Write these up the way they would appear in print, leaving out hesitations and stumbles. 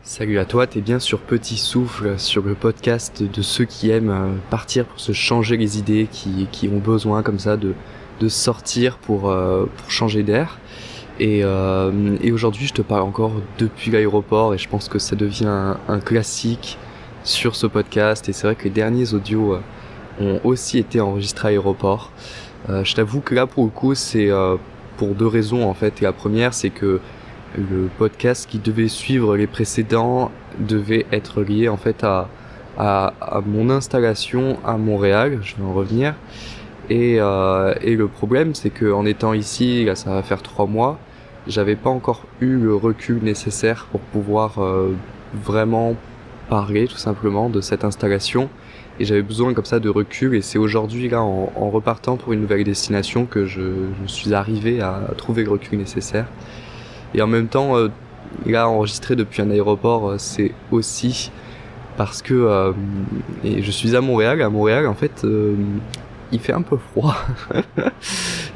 Salut à toi, t'es bien sur Petit Souffle, sur le podcast de ceux qui aiment partir pour se changer les idées, qui ont besoin comme ça de sortir pour changer d'air. Et aujourd'hui je te parle encore depuis l'aéroport et je pense que ça devient un classique sur ce podcast. Et c'est vrai que les derniers audios ont aussi été enregistrés à l'aéroport. Je t'avoue que là pour le coup c'est pour deux raisons en fait. Et la première c'est que le podcast qui devait suivre les précédents devait être lié en fait à mon installation à Montréal, je vais en revenir. Et le problème c'est que en étant ici, là ça va faire 3 mois, j'avais pas encore eu le recul nécessaire pour pouvoir vraiment parler tout simplement de cette installation. Et j'avais besoin comme ça de recul, et c'est aujourd'hui là en repartant pour une nouvelle destination que je suis arrivé à trouver le recul nécessaire. Et en même temps, là, enregistrer depuis un aéroport, c'est aussi parce que et je suis à Montréal. À Montréal, en fait, il fait un peu froid.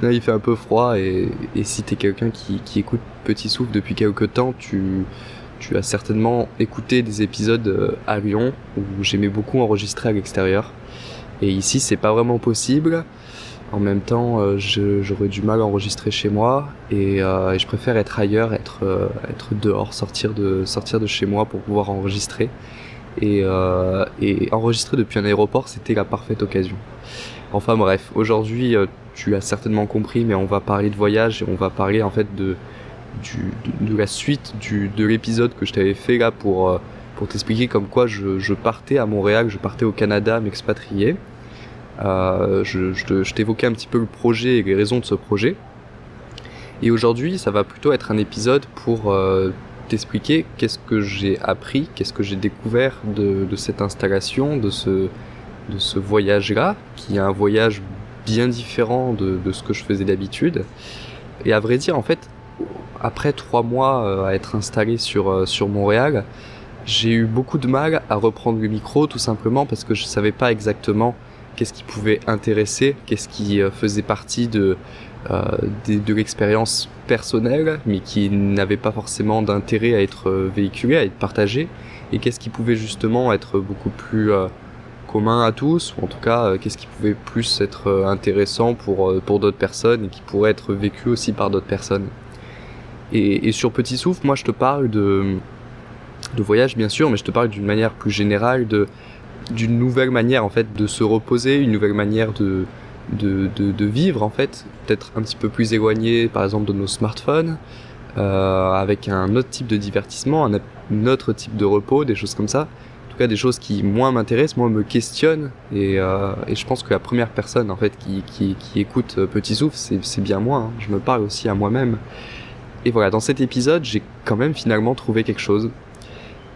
Non, il fait un peu froid, et si t'es quelqu'un qui écoute Petit Souffle depuis quelque temps, tu as certainement écouté des épisodes à Lyon où j'aimais beaucoup enregistrer à l'extérieur. Et ici, c'est pas vraiment possible. En même temps, j'aurais du mal à enregistrer chez moi, et je préfère être ailleurs, être dehors, sortir de chez moi pour pouvoir enregistrer. Et enregistrer depuis un aéroport, c'était la parfaite occasion. Enfin bref, aujourd'hui, tu as certainement compris, mais on va parler de voyage, et on va parler en fait de la suite de l'épisode que je t'avais fait là pour t'expliquer comme quoi je partais à Montréal, je partais au Canada m'expatrier. Je t'évoquais un petit peu le projet et les raisons de ce projet. Et aujourd'hui, ça va plutôt être un épisode pour t'expliquer qu'est-ce que j'ai appris, qu'est-ce que j'ai découvert de cette installation, de ce voyage-là, qui est un voyage bien différent de ce que je faisais d'habitude. Et à vrai dire, en fait, après 3 mois à être installé sur Montréal, j'ai eu beaucoup de mal à reprendre le micro, tout simplement parce que je savais pas exactement qu'est-ce qui pouvait intéresser, qu'est-ce qui faisait partie de l'expérience personnelle, mais qui n'avait pas forcément d'intérêt à être véhiculé, à être partagé, et qu'est-ce qui pouvait justement être beaucoup plus commun à tous, ou en tout cas qu'est-ce qui pouvait plus être intéressant pour d'autres personnes, et qui pourrait être vécu aussi par d'autres personnes. Et sur Petit Souffle, moi je te parle de voyage bien sûr, mais je te parle d'une manière plus générale d'une nouvelle manière en fait de se reposer, une nouvelle manière de vivre en fait, peut-être un petit peu plus éloigné par exemple de nos smartphones, avec un autre type de divertissement, un autre type de repos, des choses comme ça. En tout cas des choses qui moins m'intéressent, moins me questionnent, et je pense que la première personne en fait qui écoute Petit Souffle, c'est bien moi, hein. Je me parle aussi à moi-même. Et voilà, dans cet épisode, j'ai quand même finalement trouvé quelque chose.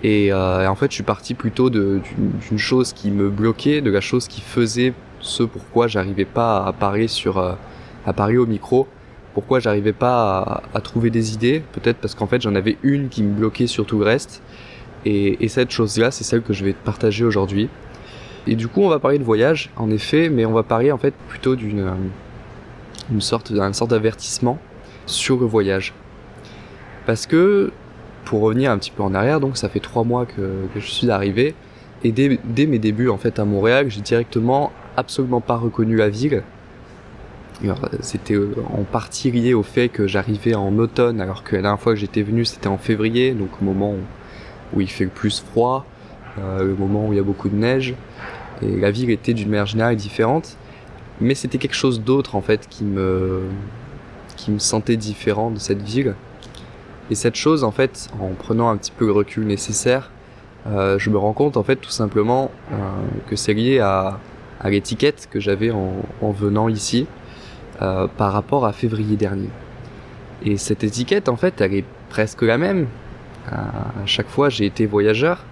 Et en fait, je suis parti plutôt d'une chose qui me bloquait, de la chose qui faisait ce pourquoi j'arrivais pas à parler à parler au micro, pourquoi j'arrivais pas à trouver des idées, peut-être parce qu'en fait j'en avais une qui me bloquait sur tout le reste. Et cette chose-là, c'est celle que je vais te partager aujourd'hui. Et du coup, on va parler de voyage, en effet, mais on va parler en fait plutôt d'un sorte d'avertissement sur le voyage. Parce que, pour revenir un petit peu en arrière, donc ça fait 3 mois que je suis arrivé, et dès mes débuts en fait à Montréal, j'ai directement absolument pas reconnu la ville. Alors, c'était en partie lié au fait que j'arrivais en automne, alors que la dernière fois que j'étais venu c'était en février, donc au moment où il fait le plus froid, le moment où il y a beaucoup de neige, et la ville était d'une manière générale différente, mais c'était quelque chose d'autre en fait qui me sentait différent de cette ville. Et cette chose, en fait, en prenant un petit peu le recul nécessaire, je me rends compte, en fait, tout simplement, que c'est lié à l'étiquette que j'avais en venant ici, par rapport à février dernier. Et cette étiquette, en fait, elle est presque la même. À chaque fois, j'ai été voyageur,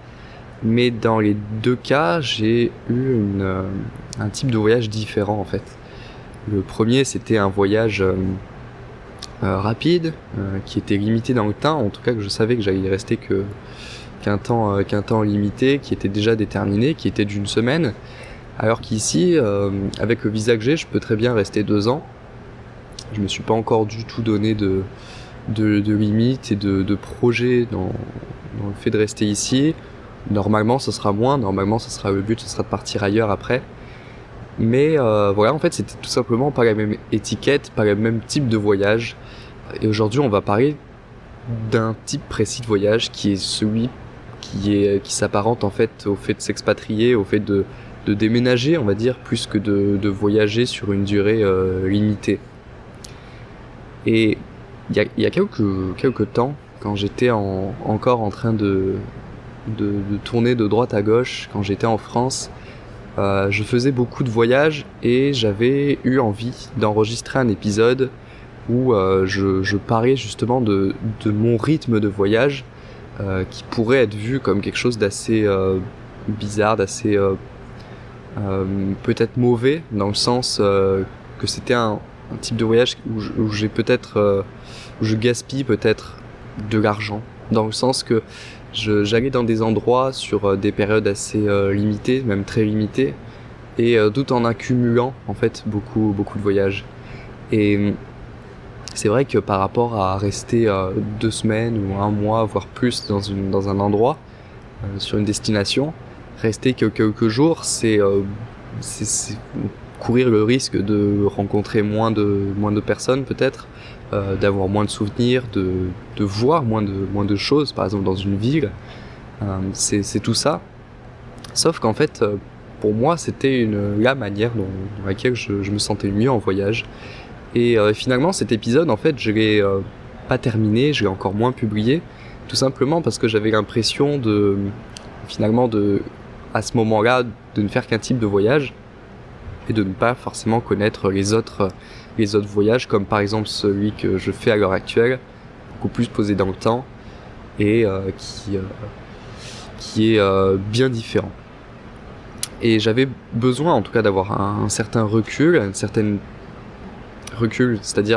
mais dans les deux cas, j'ai eu un type de voyage différent, en fait. Le premier, c'était un voyage rapide, qui était limité dans le temps, en tout cas que je savais que j'allais y rester qu'un temps limité, qui était déjà déterminé, qui était d'une semaine, alors qu'ici, avec le visa que j'ai, je peux très bien rester 2 ans. Je me suis pas encore du tout donné de limites et de projets dans le fait de rester ici. Normalement, ce sera moins. Normalement, le but, ce sera de partir ailleurs après. Mais voilà, en fait, c'était tout simplement pas la même étiquette, pas le même type de voyage. Et aujourd'hui, on va parler d'un type précis de voyage qui est celui qui s'apparente en fait au fait de s'expatrier, au fait de déménager, on va dire, plus que de voyager sur une durée limitée. Et il y a quelques temps, quand j'étais encore en train de tourner de droite à gauche, quand j'étais en France, je faisais beaucoup de voyages et j'avais eu envie d'enregistrer un épisode où je parlais justement de mon rythme de voyage qui pourrait être vu comme quelque chose d'assez bizarre, d'assez peut-être mauvais, dans le sens que c'était un type de voyage où j'ai peut-être où je gaspille peut-être de l'argent, dans le sens que j'allais dans des endroits sur des périodes assez limitées, même très limitées, et tout en accumulant en fait beaucoup de voyages. Et c'est vrai que par rapport à rester 2 semaines ou 1 mois, voire plus dans un endroit, sur une destination, rester que quelques jours, c'est courir le risque de rencontrer moins de personnes peut-être, d'avoir moins de souvenirs, de voir moins de choses, par exemple dans une ville. C'est tout ça. Sauf qu'en fait, pour moi, c'était la manière dans laquelle je me sentais mieux en voyage. Et finalement, cet épisode, en fait, je l'ai pas terminé, je l'ai encore moins publié, tout simplement parce que j'avais l'impression à ce moment-là, de ne faire qu'un type de voyage et de ne pas forcément connaître les autres voyages, comme par exemple celui que je fais à l'heure actuelle, beaucoup plus posé dans le temps et qui est bien différent. Et j'avais besoin en tout cas d'avoir un certain recul, c'est-à-dire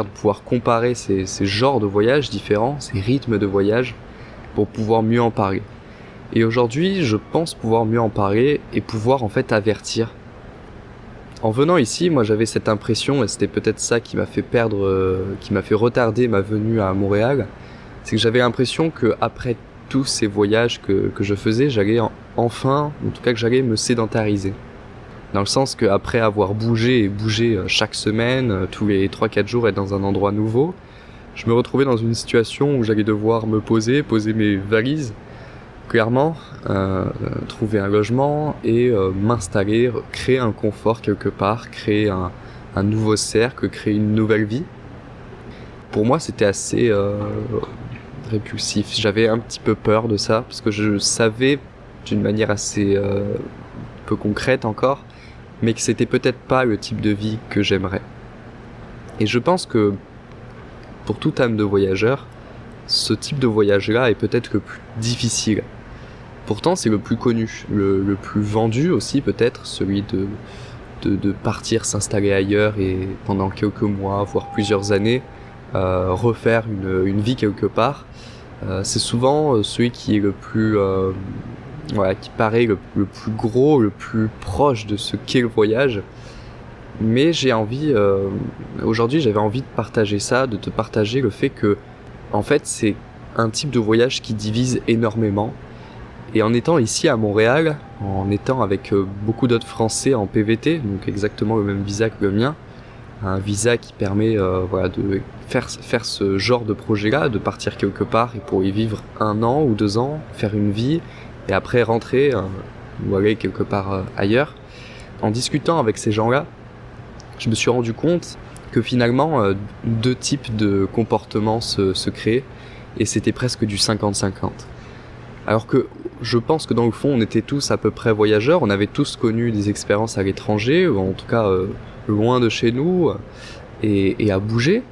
de pouvoir comparer ces genres de voyages différents, ces rythmes de voyage, pour pouvoir mieux en parler. Et aujourd'hui, je pense pouvoir mieux en parler et pouvoir en fait avertir. En venant ici, moi j'avais cette impression, et c'était peut-être ça qui m'a fait retarder ma venue à Montréal, c'est que j'avais l'impression que après tous ces voyages que je faisais, j'allais enfin, en tout cas que j'allais me sédentariser. Dans le sens qu'après avoir bougé chaque semaine, tous les 3-4 jours être dans un endroit nouveau, je me retrouvais dans une situation où j'allais devoir me poser mes valises, clairement, trouver un logement et m'installer, créer un confort quelque part, créer un nouveau cercle, créer une nouvelle vie. Pour moi, c'était assez répulsif. J'avais un petit peu peur de ça, parce que je savais d'une manière assez peu concrète encore, mais que c'était peut-être pas le type de vie que j'aimerais. Et je pense que pour toute âme de voyageur, ce type de voyage-là est peut-être le plus difficile. Pourtant, c'est le plus connu, le plus vendu aussi peut-être, celui de partir s'installer ailleurs et pendant quelques mois, voire plusieurs années, refaire une vie quelque part. C'est souvent celui qui est le plus... qui paraît le plus gros, le plus proche de ce qu'est le voyage. Mais aujourd'hui j'avais envie de partager ça, de te partager le fait que, en fait, c'est un type de voyage qui divise énormément. Et en étant ici à Montréal, en étant avec beaucoup d'autres Français en PVT, donc exactement le même visa que le mien, un visa qui permet de faire ce genre de projet-là, de partir quelque part et pour y vivre 1 an ou 2 ans, faire une vie, et après rentrer ou aller quelque part ailleurs. En discutant avec ces gens-là, je me suis rendu compte que finalement 2 types de comportements se créaient, et c'était presque du 50-50. Alors que je pense que dans le fond on était tous à peu près voyageurs, on avait tous connu des expériences à l'étranger, ou en tout cas loin de chez nous, et à bouger.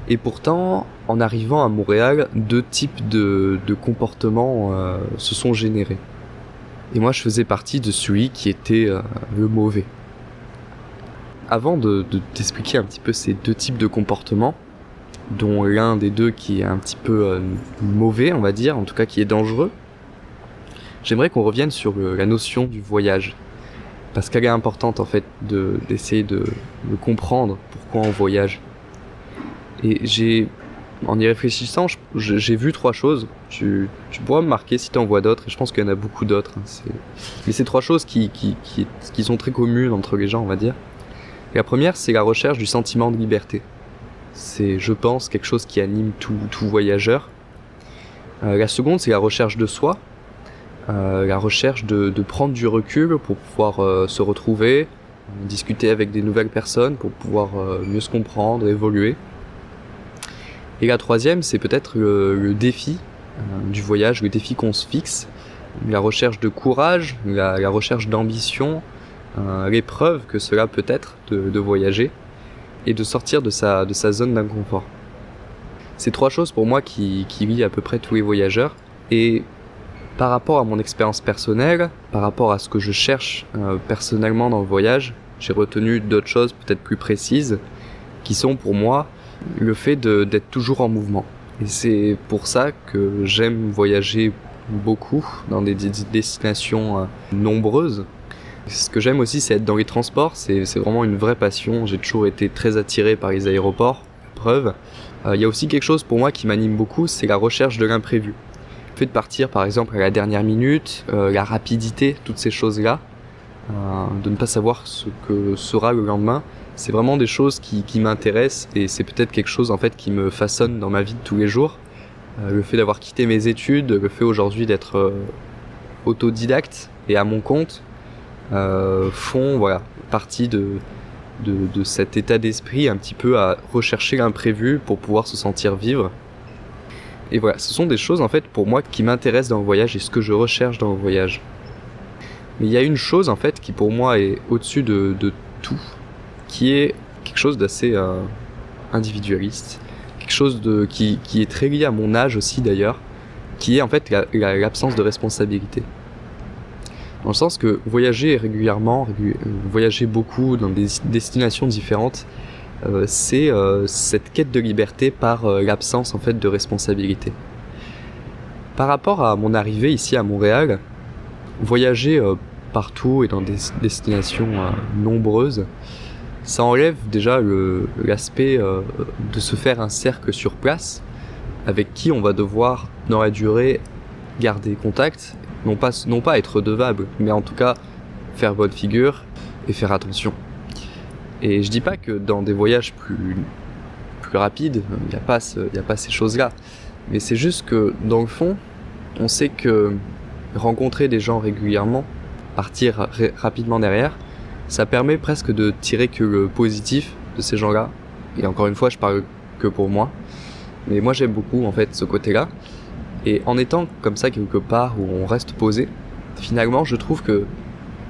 Et pourtant, en arrivant à Montréal, 2 types de comportements se sont générés. Et moi, je faisais partie de celui qui était le mauvais. Avant de t'expliquer un petit peu ces 2 types de comportements, dont l'un des 2 qui est un petit peu mauvais, on va dire, en tout cas qui est dangereux, j'aimerais qu'on revienne sur la notion du voyage. Parce qu'elle est importante en fait d'essayer de comprendre pourquoi on voyage. Et j'ai En y réfléchissant, j'ai vu 3 choses. Tu pourras me marquer si tu en vois d'autres, et je pense qu'il y en a beaucoup d'autres. Mais c'est 3 choses qui sont très communes entre les gens, on va dire. Et la première, c'est la recherche du sentiment de liberté. C'est, je pense, quelque chose qui anime tout voyageur. La seconde, c'est la recherche de soi. La recherche de prendre du recul pour pouvoir se retrouver, discuter avec des nouvelles personnes, pour pouvoir mieux se comprendre, évoluer. Et la troisième, c'est peut-être le défi du voyage, le défi qu'on se fixe, la recherche de courage, la recherche d'ambition, l'épreuve que cela peut être de voyager et de sortir de sa zone d'inconfort. C'est 3 choses pour moi qui lient à peu près tous les voyageurs. Et par rapport à mon expérience personnelle, par rapport à ce que je cherche personnellement dans le voyage, j'ai retenu d'autres choses peut-être plus précises qui sont pour moi le fait d'être toujours en mouvement. Et c'est pour ça que j'aime voyager beaucoup dans des destinations nombreuses. Ce que j'aime aussi, c'est être dans les transports, c'est vraiment une vraie passion. J'ai toujours été très attiré par les aéroports, preuve. Il y a aussi quelque chose pour moi qui m'anime beaucoup, c'est la recherche de l'imprévu. Le fait de partir par exemple à la dernière minute, la rapidité, toutes ces choses-là, de ne pas savoir ce que sera le lendemain, c'est vraiment des choses qui m'intéressent et c'est peut-être quelque chose en fait qui me façonne dans ma vie de tous les jours. Le fait d'avoir quitté mes études, le fait aujourd'hui d'être autodidacte et à mon compte, font partie de cet état d'esprit un petit peu à rechercher l'imprévu pour pouvoir se sentir vivre. Et voilà, ce sont des choses en fait pour moi qui m'intéressent dans le voyage et ce que je recherche dans le voyage. Mais il y a une chose en fait qui pour moi est au-dessus de tout, qui est quelque chose d'assez individualiste, quelque chose qui est très lié à mon âge aussi d'ailleurs, qui est en fait l'absence de responsabilité. Dans le sens que voyager régulièrement, voyager beaucoup dans des destinations différentes, c'est cette quête de liberté par l'absence en fait de responsabilité. Par rapport à mon arrivée ici à Montréal, voyager partout et dans des destinations nombreuses, ça enlève déjà l'aspect de se faire un cercle sur place avec qui on va devoir dans la durée garder contact, non pas être redevable, mais en tout cas faire bonne figure et faire attention. Et je dis pas que dans des voyages plus rapides, il n'y a pas ces choses-là, mais c'est juste que dans le fond, on sait que rencontrer des gens régulièrement, partir rapidement derrière, ça permet presque de tirer que le positif de ces gens-là. Et encore une fois, je parle que pour moi. Mais moi, j'aime beaucoup, en fait, ce côté-là. Et en étant comme ça quelque part où on reste posé, finalement, je trouve que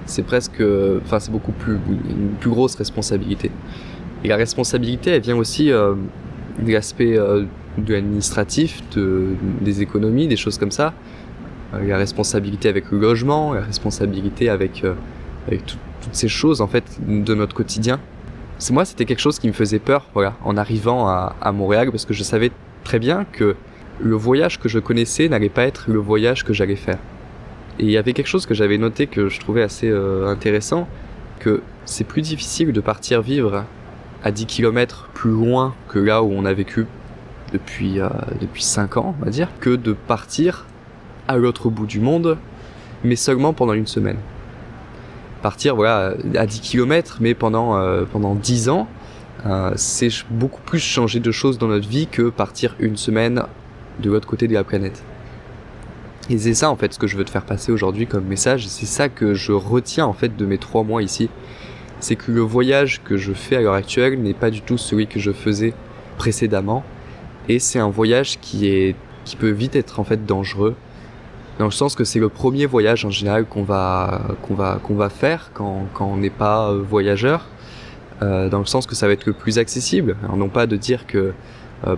c'est c'est beaucoup une plus grosse responsabilité. Et la responsabilité, elle vient aussi de l'aspect de l'administratif, des économies, des choses comme ça. La responsabilité avec le logement, la responsabilité avec toutes ces choses en fait de notre quotidien. Moi, c'était quelque chose qui me faisait peur, en arrivant à Montréal, parce que je savais très bien que le voyage que je connaissais n'allait pas être le voyage que j'allais faire. Et il y avait quelque chose que j'avais noté que je trouvais assez intéressant, que c'est plus difficile de partir vivre à 10 km plus loin que là où on a vécu depuis 5 ans, on va dire, que de partir à l'autre bout du monde, mais seulement pendant une semaine. Partir à 10 km, mais pendant 10 ans, c'est beaucoup plus changer de choses dans notre vie que partir une semaine de l'autre côté de la planète. Et c'est ça en fait ce que je veux te faire passer aujourd'hui comme message, c'est ça que je retiens en fait de mes 3 mois ici. C'est que le voyage que je fais à l'heure actuelle n'est pas du tout celui que je faisais précédemment, et c'est un voyage qui peut vite être en fait dangereux, dans le sens que c'est le premier voyage en général qu'on va faire quand on n'est pas voyageur, dans le sens que ça va être le plus accessible. Alors non pas de dire que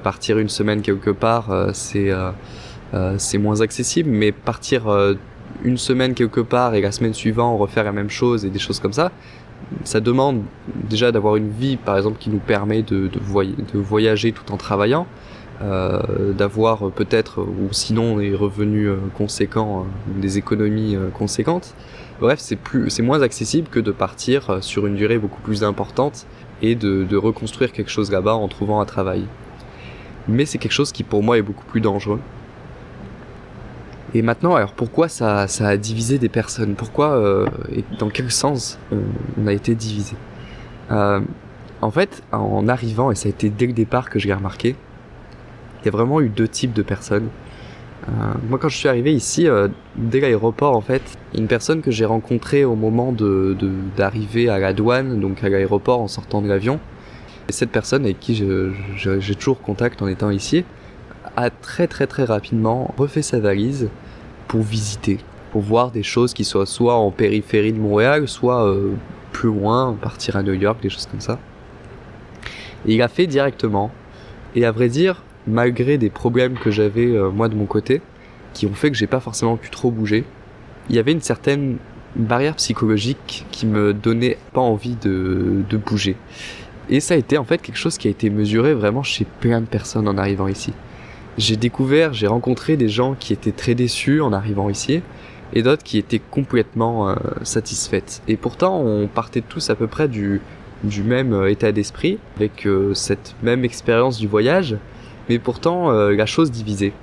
partir une semaine quelque part c'est moins accessible, mais partir une semaine quelque part et la semaine suivante refaire la même chose et des choses comme ça, ça demande déjà d'avoir une vie par exemple qui nous permet de voyager tout en travaillant, d'avoir peut-être ou sinon des revenus conséquents, des économies conséquentes. Bref, c'est moins accessible que de partir sur une durée beaucoup plus importante et de reconstruire quelque chose là-bas en trouvant un travail. mais c'est quelque chose qui pour moi est beaucoup plus dangereux. Et maintenant, alors pourquoi ça a divisé des personnes? Pourquoi et dans quel sens on a été divisé? En fait, en arrivant, et ça a été dès le départ que je l'ai remarqué, il y a vraiment eu deux types de personnes. Moi, quand je suis arrivé ici, dès l'aéroport, en fait, une personne que j'ai rencontrée au moment d'arriver à la douane, donc à l'aéroport en sortant de l'avion, et cette personne avec qui j'ai toujours contact en étant ici, a très très très rapidement refait sa valise pour visiter, pour voir des choses qui soient soit en périphérie de Montréal, soit plus loin, partir à New York, des choses comme ça. Et il a fait directement. Et à vrai dire, malgré des problèmes que j'avais moi de mon côté, qui ont fait que j'ai pas forcément pu trop bouger, il y avait une certaine barrière psychologique qui me donnait pas envie de bouger. Et ça a été en fait quelque chose qui a été mesuré vraiment chez plein de personnes en arrivant ici. J'ai rencontré des gens qui étaient très déçus en arrivant ici, et d'autres qui étaient complètement satisfaites. Et pourtant, on partait tous à peu près du même état d'esprit, avec cette même expérience du voyage, mais pourtant la chose divisée.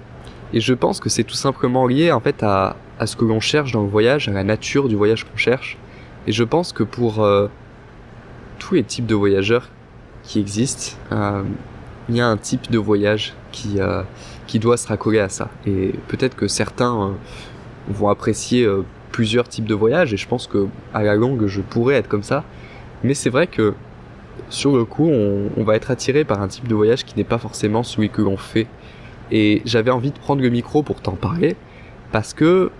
Et je pense que c'est tout simplement lié en fait à ce que l'on cherche dans le voyage, à la nature du voyage qu'on cherche. Et je pense que pour tous les types de voyageurs qui existent, il y a un type de voyage qui doit se raccoler à ça. Et peut-être que certains vont apprécier plusieurs types de voyages, et je pense que à la longue je pourrais être comme ça. Mais c'est vrai que sur le coup, on va être attiré par un type de voyage qui n'est pas forcément celui que l'on fait. Et j'avais envie de prendre le micro pour t'en parler, parce que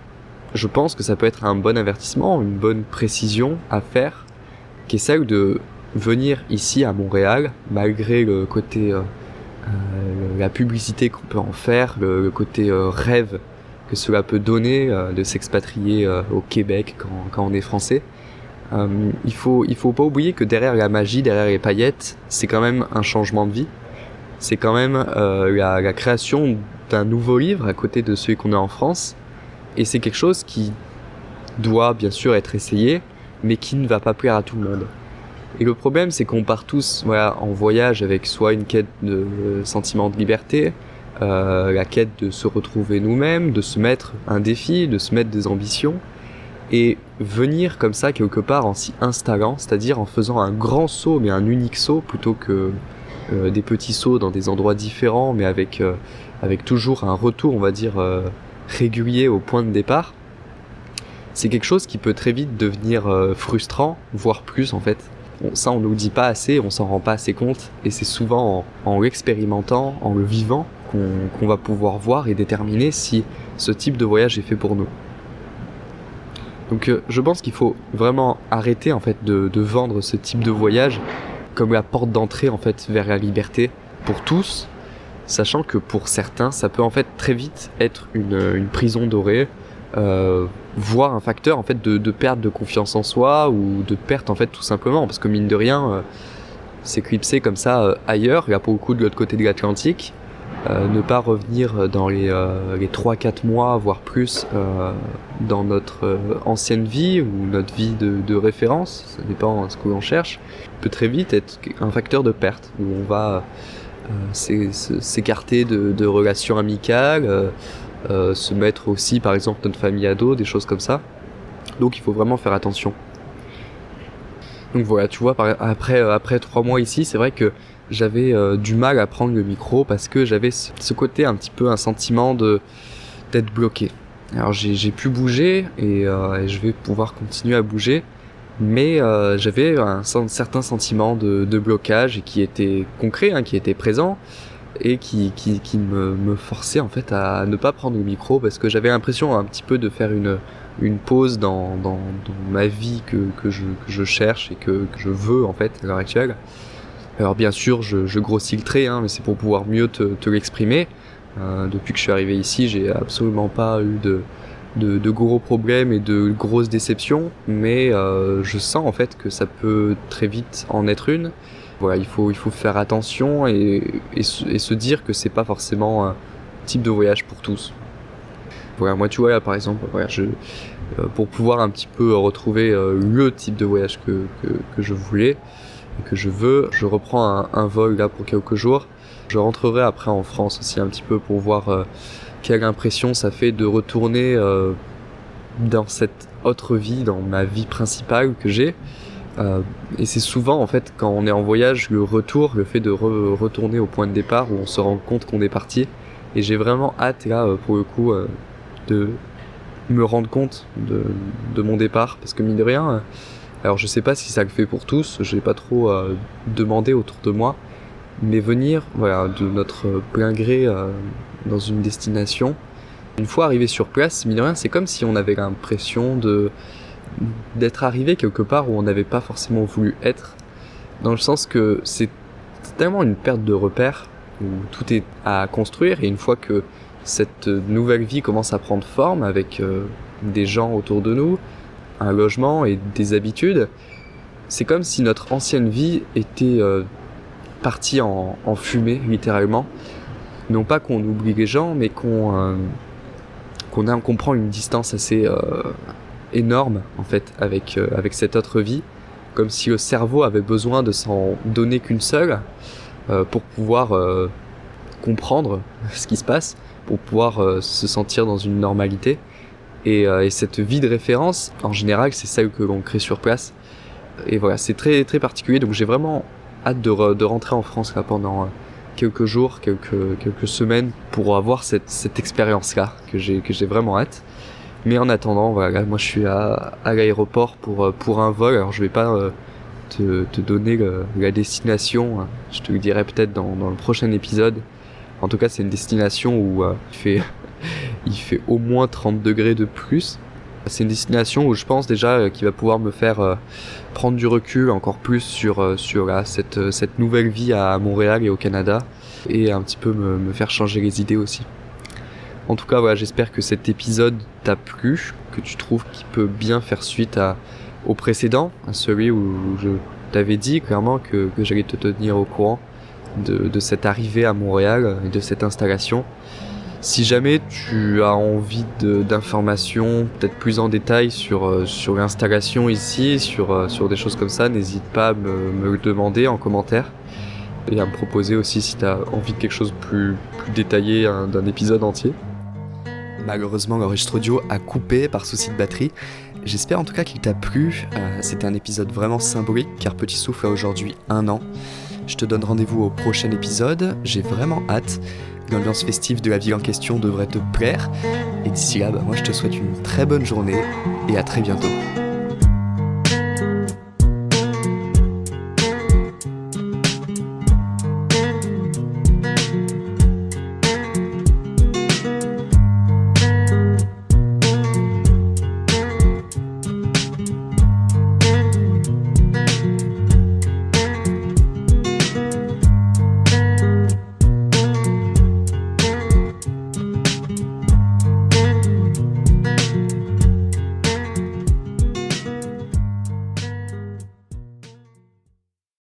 je pense que ça peut être un bon avertissement, une bonne précision à faire, qui est celle de venir ici à Montréal, malgré le côté la publicité qu'on peut en faire, le côté rêve que cela peut donner de s'expatrier au Québec quand on est français. Il faut pas oublier que derrière la magie, derrière les paillettes, c'est quand même un changement de vie. C'est quand même la création d'un nouveau livre à côté de celui qu'on a en France. Et c'est quelque chose qui doit bien sûr être essayé, mais qui ne va pas plaire à tout le monde. Et le problème, c'est qu'on part tous en voyage avec soit une quête de sentiment de liberté, la quête de se retrouver nous-mêmes, de se mettre un défi, de se mettre des ambitions, et venir comme ça quelque part en s'y installant, c'est-à-dire en faisant un grand saut, mais un unique saut, plutôt que des petits sauts dans des endroits différents, mais avec toujours un retour, on va dire, régulier au point de départ. C'est quelque chose qui peut très vite devenir frustrant, voire plus en fait. Ça, on ne nous dit pas assez, on s'en rend pas assez compte, et c'est souvent en l'expérimentant, en le vivant, qu'on va pouvoir voir et déterminer si ce type de voyage est fait pour nous. Donc je pense qu'il faut vraiment arrêter en fait de vendre ce type de voyage comme la porte d'entrée en fait vers la liberté pour tous, sachant que pour certains ça peut en fait très vite être une prison dorée, voire un facteur en fait de perte de confiance en soi, ou de perte en fait tout simplement, parce que mine de rien s'éclipser comme ça ailleurs, là pour le coup de l'autre côté de l'Atlantique, ne pas revenir dans les 3-4 mois voire plus dans notre ancienne vie ou notre vie de référence, ça dépend de ce que l'on cherche, peut très vite être un facteur de perte, où on va s'écarter de relations amicales, se mettre aussi par exemple notre famille ado, des choses comme ça. Donc il faut vraiment faire attention. Donc voilà, tu vois, après 3 mois ici, c'est vrai que j'avais du mal à prendre le micro, parce que j'avais ce côté un petit peu, un sentiment d'être bloqué. Alors j'ai pu bouger et je vais pouvoir continuer à bouger, mais j'avais un certain sentiment de blocage, et qui était concret, qui était présent, et qui me forçait en fait à ne pas prendre le micro, parce que j'avais l'impression un petit peu de faire une pause dans ma vie que je cherche et que je veux en fait à l'heure actuelle. Alors bien sûr je grossis le trait, mais c'est pour pouvoir mieux te l'exprimer. Depuis que je suis arrivé ici, j'ai absolument pas eu de gros problèmes et de grosses déceptions, mais je sens en fait que ça peut très vite en être une. Voilà, il faut faire attention et se dire que c'est pas forcément un type de voyage pour tous. Voilà, moi tu vois là par exemple, voilà, pour pouvoir un petit peu retrouver le type de voyage que je voulais et que je veux, je reprends un vol là pour quelques jours. Je rentrerai après en France aussi un petit peu pour voir quelle impression ça fait de retourner dans cette autre vie, dans ma vie principale que j'ai. Et c'est souvent en fait quand on est en voyage, le retour, le fait de retourner au point de départ où on se rend compte qu'on est parti. Et j'ai vraiment hâte là pour le coup de me rendre compte de mon départ, parce que mine de rien, alors je sais pas si ça le fait pour tous, je l'ai pas trop demandé autour de moi, mais venir voilà, de notre plein gré dans une destination, une fois arrivé sur place, mine de rien, c'est comme si on avait l'impression d'être arrivé quelque part où on n'avait pas forcément voulu être, dans le sens que c'est tellement une perte de repères, où tout est à construire, et une fois que cette nouvelle vie commence à prendre forme avec des gens autour de nous, un logement et des habitudes, c'est comme si notre ancienne vie était partie en fumée, littéralement. Non pas qu'on oublie les gens, mais qu'on prend une distance assez énorme en fait avec cette autre vie, comme si le cerveau avait besoin de s'en donner qu'une seule pour pouvoir comprendre ce qui se passe, pour pouvoir se sentir dans une normalité. Et cette vie de référence, en général, c'est celle que l'on crée sur place. Et voilà, c'est très très particulier. Donc j'ai vraiment hâte de rentrer en France là pendant quelques jours, quelques semaines, pour avoir cette expérience-là que j'ai vraiment hâte. Mais en attendant, voilà, moi je suis à l'aéroport pour un vol. Alors je vais pas te donner la destination. Je te le dirai peut-être dans le prochain épisode. En tout cas, c'est une destination où il fait au moins 30 degrés de plus. C'est une destination où je pense déjà qu'il va pouvoir me faire prendre du recul encore plus sur cette nouvelle vie à Montréal et au Canada, et un petit peu me faire changer les idées aussi. En tout cas, voilà, j'espère que cet épisode t'a plu, que tu trouves qu'il peut bien faire suite au précédent, à celui où je t'avais dit clairement que j'allais te tenir au courant de cette arrivée à Montréal et de cette installation. Si jamais tu as envie d'informations peut-être plus en détail sur l'installation ici, sur des choses comme ça, n'hésite pas à me le demander en commentaire, et à me proposer aussi si tu as envie de quelque chose de plus détaillé, d'un épisode entier. Malheureusement, l'enregistrement audio a coupé par souci de batterie. J'espère en tout cas qu'il t'a plu. C'était un épisode vraiment symbolique car Petit Souffle a aujourd'hui 1 an. Je te donne rendez-vous au prochain épisode, j'ai vraiment hâte. L'ambiance festive de la ville en question devrait te plaire. Et d'ici là, moi je te souhaite une très bonne journée et à très bientôt.